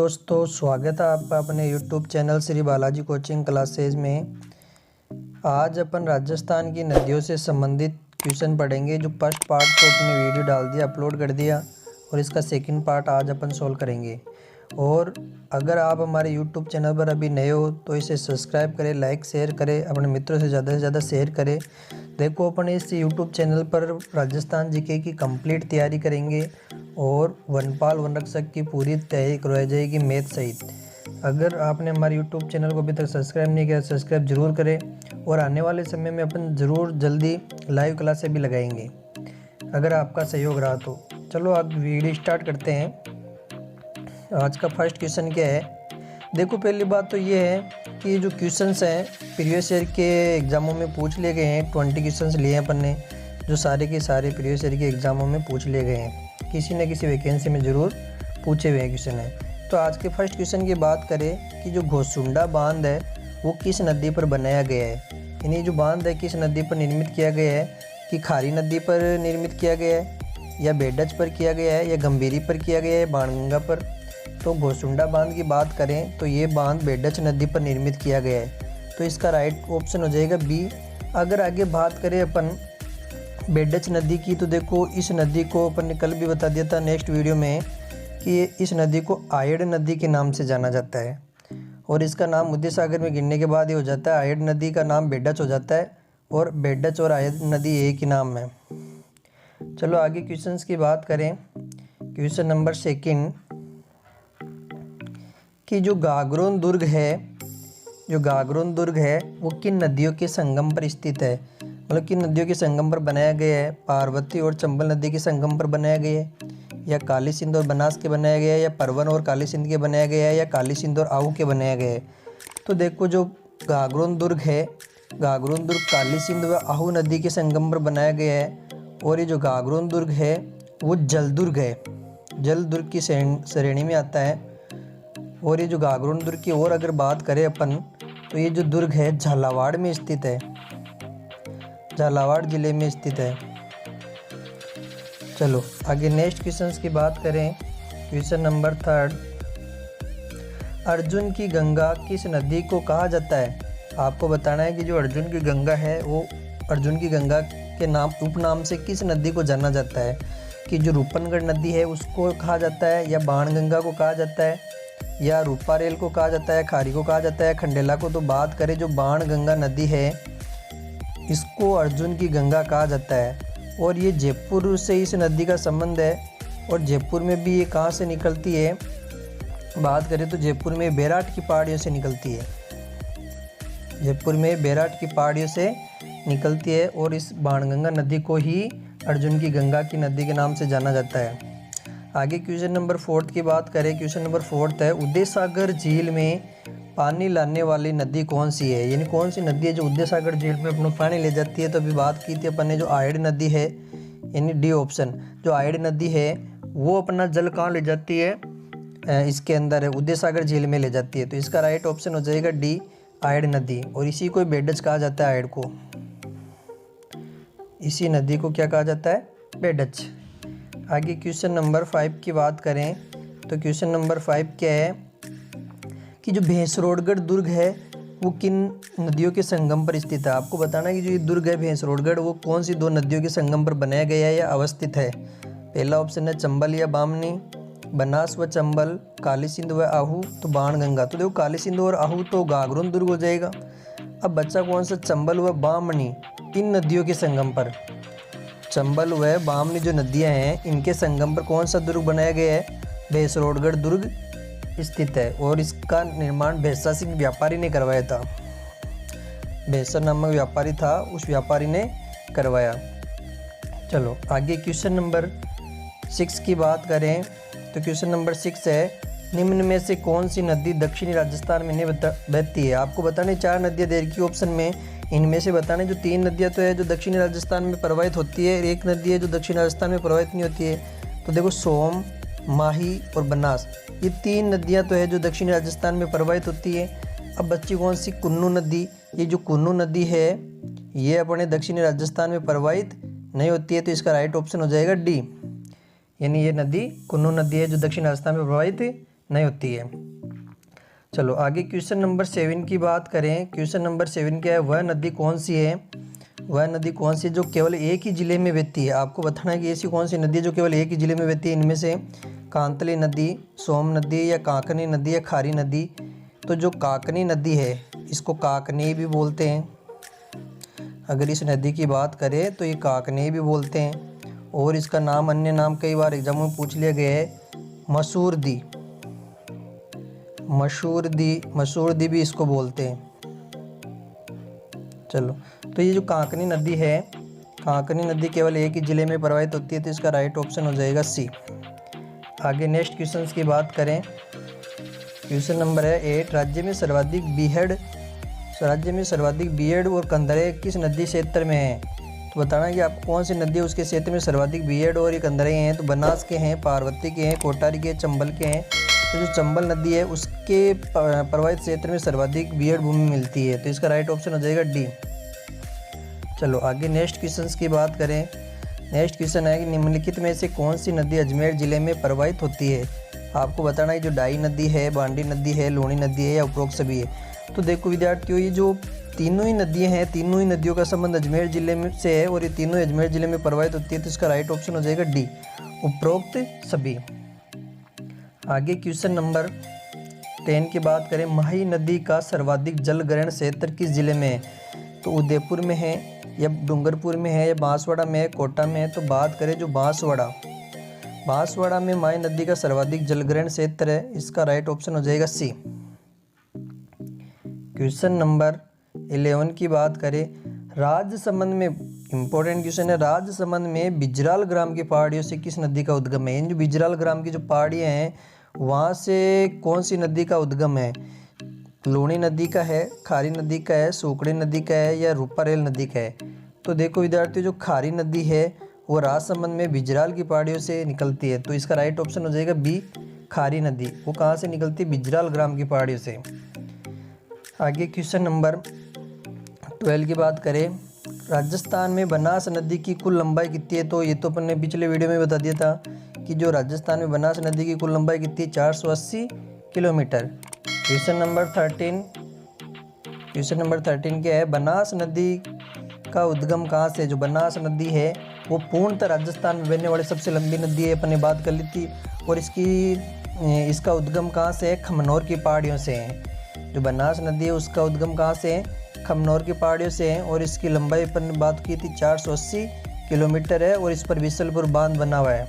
दोस्तों, स्वागत है आपका अपने YouTube channel Shri Balaji coaching classes में। आज अपन राजस्थान की नदियों से संबंधित क्वेश्चन पढ़ेंगे। जो फर्स्ट पार्ट को अपने वीडियो डाल दिया, अपलोड कर दिया, और इसका सेकंड पार्ट आज अपन सोल्व करेंगे। और अगर आप हमारे YouTube चैनल पर अभी नए हो तो इसे सब्सक्राइब करें, लाइक शेयर करें, अपने मित्रों से ज़्यादा शेयर करें। देखो, अपन इस YouTube चैनल पर राजस्थान जीके की कंप्लीट तैयारी करेंगे और वनपाल वनरक्षक की पूरी तैयारी करवाई जाएगी मैथ सहित। अगर आपने हमारे YouTube चैनल को अभी तक सब्सक्राइब नहीं किया, सब्सक्राइब जरूर करें। और आने वाले समय में अपन ज़रूर जल्दी लाइव क्लासें भी लगाएंगे अगर आपका सहयोग रहा तो। चलो अब वीडियो स्टार्ट करते हैं। आज का फर्स्ट क्वेश्चन क्या है? देखो, पहली बात तो ये है कि जो क्वेश्चंस हैं प्रीवियस ईयर के एग्ज़ामों में पूछ लिए गए हैं। 20 क्वेश्चंस लिए हैं अपन ने, जो सारे के सारे प्रीवियस ईयर के एग्ज़ामों में पूछ लिए गए हैं। किसी न किसी वैकेंसी में ज़रूर पूछे हुए क्वेश्चन हैं। तो आज के फर्स्ट क्वेश्चन की बात करें कि जो घोसुंडा बांध है वो किस नदी पर बनाया गया है। यानी जो बांध है किस नदी पर निर्मित किया गया है, कि खारी नदी पर निर्मित किया गया है, या बेडच पर किया गया है, या गंभीरी पर किया गया है, बाणगंगा पर। तो घोसुंडा बांध की बात करें तो ये बांध बेडच नदी पर निर्मित किया गया है। तो इसका राइट ऑप्शन हो जाएगा बी। अगर आगे बात करें अपन बेडच नदी की, तो देखो इस नदी को अपन ने कल भी बता दिया था नेक्स्ट वीडियो में कि इस नदी को आयड़ नदी के नाम से जाना जाता है। और इसका नाम मध्य सागर में गिरने के बाद ये हो जाता है, आयड़ नदी का नाम बेडच हो जाता है। और बेडच और आयड़ नदी एक ही नाम है। चलो आगे क्वेश्चंस की बात करें। क्वेश्चन नंबर सेकंड, कि जो गागरोन दुर्ग है वो किन नदियों के संगम पर स्थित है। मतलब किन नदियों के संगम पर बनाया गया है? पार्वती और चंबल नदी के संगम पर बनाया गया है, या काली सिंध और बनास के बनाया गया है, या परवन और काली सिंध के बनाया गया है, या काली सिंध और आहू के बनाया गया है। तो देखो, जो गागरोन दुर्ग है, गागरोन दुर्ग काली सिंध व आहू नदी के संगम पर बनाया गया है। और ये जो गागरोन दुर्ग है वो जल दुर्ग है, जल दुर्ग की श्रेणी में आता है। और ये जो गागरोन दुर्ग की और अगर बात करें अपन, तो ये जो दुर्ग है झालावाड़ में स्थित है, झालावाड़ जिले में स्थित है। चलो आगे नेक्स्ट क्वेश्चंस की बात करें। क्वेश्चन नंबर थर्ड, अर्जुन की गंगा किस नदी को कहा जाता है? आपको बताना है कि जो अर्जुन की गंगा है वो अर्जुन की गंगा के नाम उपनाम से किस नदी को जाना जाता है। कि जो रूपनगढ़ नदी है उसको कहा जाता है, या बाणगंगा को कहा जाता है, या रूपारेल को कहा जाता है, खारी को कहा जाता है, खंडेला को। तो बात करें जो बाणगंगा नदी है इसको अर्जुन की गंगा कहा जाता है। और ये जयपुर से इस नदी का संबंध है। और जयपुर में भी ये कहाँ से निकलती है? बात करें तो जयपुर में बैराट की पहाड़ियों से निकलती है, जयपुर में बैराट की पहाड़ियों से निकलती है। और इस बाणगंगा नदी को ही अर्जुन की गंगा की नदी के नाम से जाना जाता है। आगे क्वेश्चन नंबर फोर्थ की बात करें। क्वेश्चन नंबर फोर्थ है, उदय सागर झील में पानी लाने वाली नदी कौन सी है? यानी कौन सी नदी है जो उदय सागर झील में अपना पानी ले जाती है? तो अभी बात की थी अपन ने, जो आयड़ नदी है, यानी डी ऑप्शन। जो आयड़ नदी है वो अपना जल कहाँ ले जाती है? इसके अंदर है, उदय सागर झील में ले जाती है। तो इसका राइट ऑप्शन हो जाएगा डी, आयड़ नदी। और इसी को बेडच कहा जाता है, आयड़ को। इसी नदी को क्या कहा जाता है? बेडच। आगे क्वेश्चन नंबर 5 की बात करें तो क्वेश्चन नंबर 5 क्या है, कि जो भैंसरोडगढ़ दुर्ग है वो किन नदियों के संगम पर स्थित है? आपको बताना है कि जो ये दुर्ग है भैंसरोडगढ़ वो कौन सी दो नदियों के संगम पर बनाया गया है या अवस्थित है। पहला ऑप्शन है चंबल या बामनी, बनास व चंबल, काली सिंध व आहू, तो बाणगंगा। तो देखो, काली सिंध और आहू तो गागरोन दुर्ग हो जाएगा। अब बच्चा कौन सा? चंबल व बामनी, इन नदियों के संगम पर। चंबल व बामनी जो नदियां हैं इनके संगम पर कौन सा दुर्ग बनाया गया है? भैंसरोडगढ़ दुर्ग स्थित है। और इसका निर्माण भैंसा सिंह व्यापारी ने करवाया था। भैंसा नामक व्यापारी था, उस व्यापारी ने करवाया। चलो आगे क्वेश्चन नंबर 6 की बात करें तो क्वेश्चन नंबर 6 है, निम्न में से कौन सी नदी दक्षिणी राजस्थान में नहीं बहती है? आपको बताने 4 नदियाँ दे रखी ऑप्शन में, इनमें से बताने जो 3 नदियाँ तो है जो दक्षिणी राजस्थान में प्रवाहित होती है, एक नदी है जो दक्षिणी राजस्थान में प्रवाहित नहीं होती है। तो देखो, सोम, माही और बनास, ये 3 नदियाँ तो है जो दक्षिणी राजस्थान में प्रवाहित होती है। अब बच्ची कौन सी? कुन्नू नदी। ये जो कुन्नू नदी है ये अपने दक्षिणी राजस्थान में प्रवाहित नहीं होती है। तो इसका राइट ऑप्शन हो जाएगा डी, यानी ये नदी कुन्नू नदी है जो दक्षिण राजस्थान में प्रवाहित नहीं होती है। चलो आगे क्वेश्चन नंबर 7 की बात करें। क्वेश्चन नंबर 7 क्या है, वह नदी कौन सी है, वह नदी कौन सी है जो केवल एक ही ज़िले में बहती है। आपको बताना है कि ऐसी कौन सी नदी है जो केवल एक ही ज़िले में बहती है। इनमें से कांतली नदी, सोम नदी या काकनी नदी या खारी नदी। तो जो काकनी नदी है इसको काकनी भी बोलते हैं। अगर इस नदी की बात करें तो ये काकनी भी बोलते हैं, और इसका नाम, अन्य नाम कई बार एग्जाम में पूछ लिया गया है, मसूरदी। मसूरदी भी इसको बोलते हैं। चलो, तो ये जो काकनी नदी है, काकनी नदी केवल एक ही ज़िले में प्रवाहित होती है, तो इसका राइट ऑप्शन हो जाएगा सी। आगे नेक्स्ट क्वेश्चन की बात करें। क्वेश्चन नंबर है 8, राज्य में सर्वाधिक बीएड और कंदरे किस नदी क्षेत्र में है। तो बताना है कि आपको कौन सी नदी है उसके क्षेत्र में सर्वाधिक बीएड और ये कंदरे हैं। तो बनास के हैं, पार्वती के हैं, कोटारी के, चंबल के हैं। तो जो चंबल नदी है उसके प्रवाहित क्षेत्र में सर्वाधिक बीएड भूमि मिलती है, तो इसका राइट ऑप्शन हो जाएगा डी। चलो आगे नेक्स्ट क्वेश्चन की बात करें। नेक्स्ट क्वेश्चन है कि निम्नलिखित में से कौन सी नदी अजमेर ज़िले में प्रवाहित होती है। आपको बताना है जो डाई नदी है, बांडी नदी है, लूणी नदी है या उपरोक्त सभी है। तो देखो विद्यार्थियों, ये जो तीनों ही नदियाँ हैं, तीनों ही नदियों का संबंध अजमेर ज़िले में से है और ये तीनों अजमेर ज़िले में प्रवाहित होती है, तो इसका राइट ऑप्शन हो जाएगा डी, उपरोक्त सभी। आगे क्वेश्चन नंबर 10 की बात करें। माही नदी का सर्वाधिक जल ग्रहण क्षेत्र किस जिले में है। तो उदयपुर में है या डूंगरपुर में है या बांसवाड़ा में है, कोटा में है। तो बात करें जो बांसवाड़ा में माही नदी का सर्वाधिक जल ग्रहण क्षेत्र है, इसका राइट ऑप्शन हो जाएगा सी। क्वेश्चन नंबर 11 की बात करें। राजसमंद में, इंपॉर्टेंट क्वेश्चन है, राजसमंद में बिजराल ग्राम की पहाड़ियों से किस नदी का उद्गम है। इन जो बिजराल ग्राम की जो पहाड़ियाँ हैं वहाँ से कौन सी नदी का उद्गम है। लूणी नदी का है, खारी नदी का है, सूकड़ी नदी का है या रूपारेल नदी का है। तो देखो विद्यार्थियों, जो खारी नदी है वो राजसमंद में बिजराल की पहाड़ियों से निकलती है, तो इसका राइट ऑप्शन हो जाएगा बी, खारी नदी। वो कहाँ से निकलती है, बिजराल ग्राम की पहाड़ियों से। आगे क्वेश्चन नंबर 12 की बात करें। राजस्थान में बनास नदी की कुल लंबाई कितनी है। तो ये तो अपन ने पिछले वीडियो में बता दिया था कि जो राजस्थान में बनास नदी की कुल लंबाई कितनी है, 480 किलोमीटर। क्वेश्चन नंबर 13 क्या है, बनास नदी का उद्गम कहाँ से। जो बनास नदी है वो पूर्णतः राजस्थान में बहने वाली सबसे लंबी नदी है, अपन ने बात कर ली थी। और इसका उद्गम कहाँ से है, खमनोर की पहाड़ियों से है। जो बनास नदी है उसका उद्गम कहाँ से है, खमनोर की पहाड़ियों से है। और इसकी लंबाई अपन ने बात की थी 480 किलोमीटर है, और इस पर बिसलपुर बांध बना हुआ है।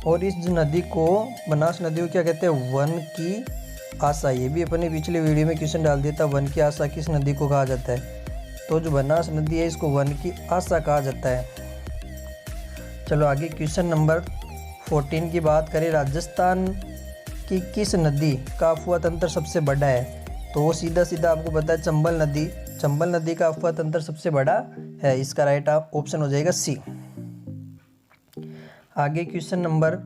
और इस नदी को, बनास नदी को क्या कहते हैं, वन की आशा। ये भी अपन ने पिछले वीडियो में क्वेश्चन डाल दिया था, वन की आशा किस नदी को कहा जाता है। तो जो बनास नदी है इसको वन की आशा कहा जाता है। चलो आगे क्वेश्चन नंबर 14 की बात करें। राजस्थान की किस नदी का अफवाह तंत्र सबसे बड़ा है। तो वो सीधा आपको पता है, चंबल नदी का अफवाह तंत्र सबसे बड़ा है, इसका राइट ऑप्शन हो जाएगा सी। आगे क्वेश्चन नंबर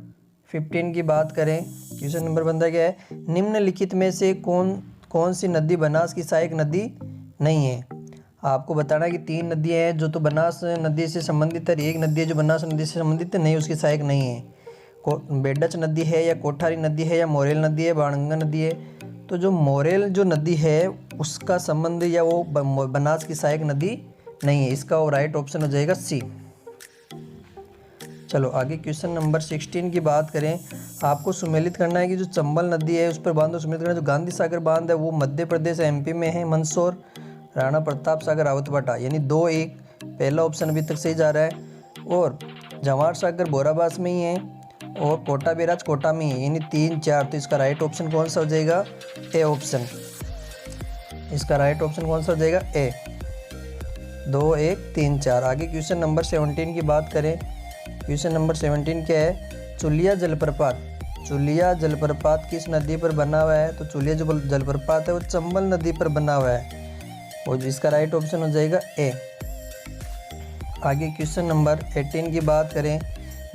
15 की बात करें। क्वेश्चन नंबर बनता क्या है, निम्नलिखित में से कौन सी नदी बनास की सहायक नदी नहीं है। आपको बताना है कि 3 नदियाँ हैं जो तो बनास नदी से संबंधित है, एक नदी है जो बनास नदी से संबंधित है, नहीं उसकी सहायक नहीं है। बेडच नदी है या कोठारी नदी है या मोरेल नदी है, बाणगंगा नदी है। तो जो मोरेल जो नदी है उसका संबंध या वो बनास की सहायक नदी नहीं है, इसका वो राइट ऑप्शन हो जाएगा सी। चलो आगे क्वेश्चन नंबर 16 की बात करें। आपको सुमेलित करना है कि जो चंबल नदी है उस पर बांधो सुमेलित करना है। जो गांधी सागर बांध है वो मध्य प्रदेश एमपी में है, मंदसौर, राणा प्रताप सागर, रावतबाटा, यानी 2-1 पहला ऑप्शन अभी तक सही जा रहा है। और जवाहर सागर बोराबास में ही है, और कोटा बैराज कोटा में ही, यानी 3-4। तो इसका राइट ऑप्शन कौन सा हो जाएगा, ए ऑप्शन। इसका राइट ऑप्शन कौन सा हो जाएगा, ए। 2-1-3-4। आगे क्वेश्चन नंबर 17 की बात करें। क्वेश्चन नंबर 17 क्या है, चुलिया जलप्रपात किस नदी पर बना हुआ है। तो चुलिया जो जलप्रपात है वो चंबल नदी पर बना हुआ है, और इसका राइट ऑप्शन हो जाएगा ए। आगे क्वेश्चन नंबर 18 की बात करें।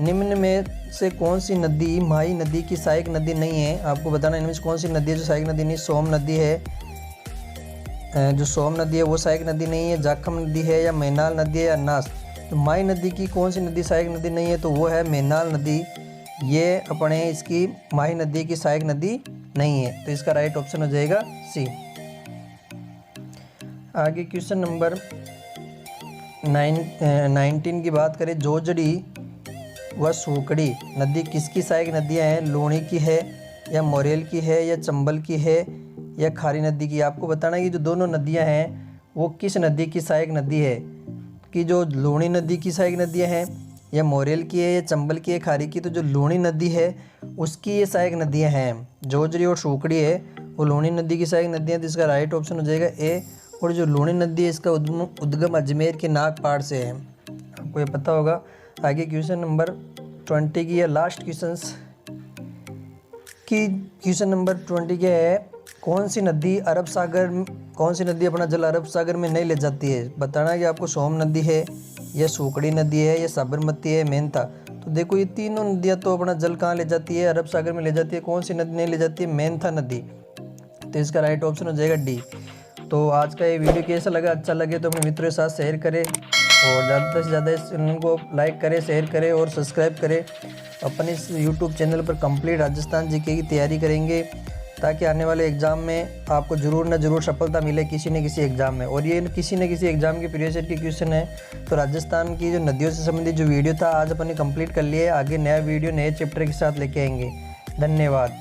निम्न में से कौन सी नदी माही नदी की सहायक नदी नहीं है। आपको बताना इनमें से कौन सी नदी है जो सहायक नदी नहीं। सोम नदी है, जो सोम नदी है वो सहायक नदी नहीं है। जाखम नदी है या मैनाल नदी है या नास। तो माही नदी की कौन सी नदी सहायक नदी नहीं है, तो वो है मैनाल नदी। ये अपने इसकी माही नदी की सहायक नदी नहीं है, तो इसका राइट ऑप्शन हो जाएगा सी। आगे क्वेश्चन नंबर 19 की बात करें, जोजड़ी व सूकड़ी नदी किसकी सहायक नदियां हैं? लूणी की है या मोरेल की है या चंबल की है या खारी नदी की? आपको बताना है कि जो दोनों नदियां हैं वो किस नदी की सहायक नदी है, कि जो लूणी नदी की सहायक नदियां हैं या मोरेल की है या चंबल की है, खारी की। तो जो लूणी नदी है उसकी ये सहायक नदियां हैं, जोजड़ी और सूकड़ी है वो लूणी नदी की सहायक नदियां, तो इसका राइट ऑप्शन हो जाएगा ए। और जो लूणी नदी है इसका उद्गम अजमेर के नागपाड़ से है, आपको ये पता होगा। आगे क्वेश्चन नंबर 20 की है लास्ट क्वेश्चन की। क्वेश्चन नंबर 20 क्या है, कौन सी नदी अपना जल अरब सागर में नहीं ले जाती है? बताना है कि आपको सोम नदी है या सूकड़ी नदी है या साबरमती है, मेनता। तो देखो ये तीनों नदियाँ तो अपना जल कहाँ ले जाती है? अरब सागर में ले जाती है। कौन सी नदी नहीं ले जाती है? मेनता नदी। तो इसका राइट ऑप्शन हो जाएगा डी। तो आज का ये वीडियो कैसा लगा? अच्छा लगे तो अपने मित्रों के साथ शेयर करें और ज़्यादा से ज़्यादा इस चैनल को लाइक करें, शेयर करें और सब्सक्राइब करें। अपन इस यूट्यूब चैनल पर कंप्लीट राजस्थान जीके की तैयारी करेंगे ताकि आने वाले एग्ज़ाम में आपको ज़रूर न ज़रूर सफलता मिले किसी न किसी एग्ज़ाम में। और ये किसी न किसी एग्ज़ाम की प्रीवियस ईयर की क्वेश्चन है। तो राजस्थान की जो नदियों से संबंधित जो वीडियो था आज अपन ने कंप्लीट कर लिया है। आगे नया वीडियो नए चैप्टर के साथ लेके आएंगे। धन्यवाद।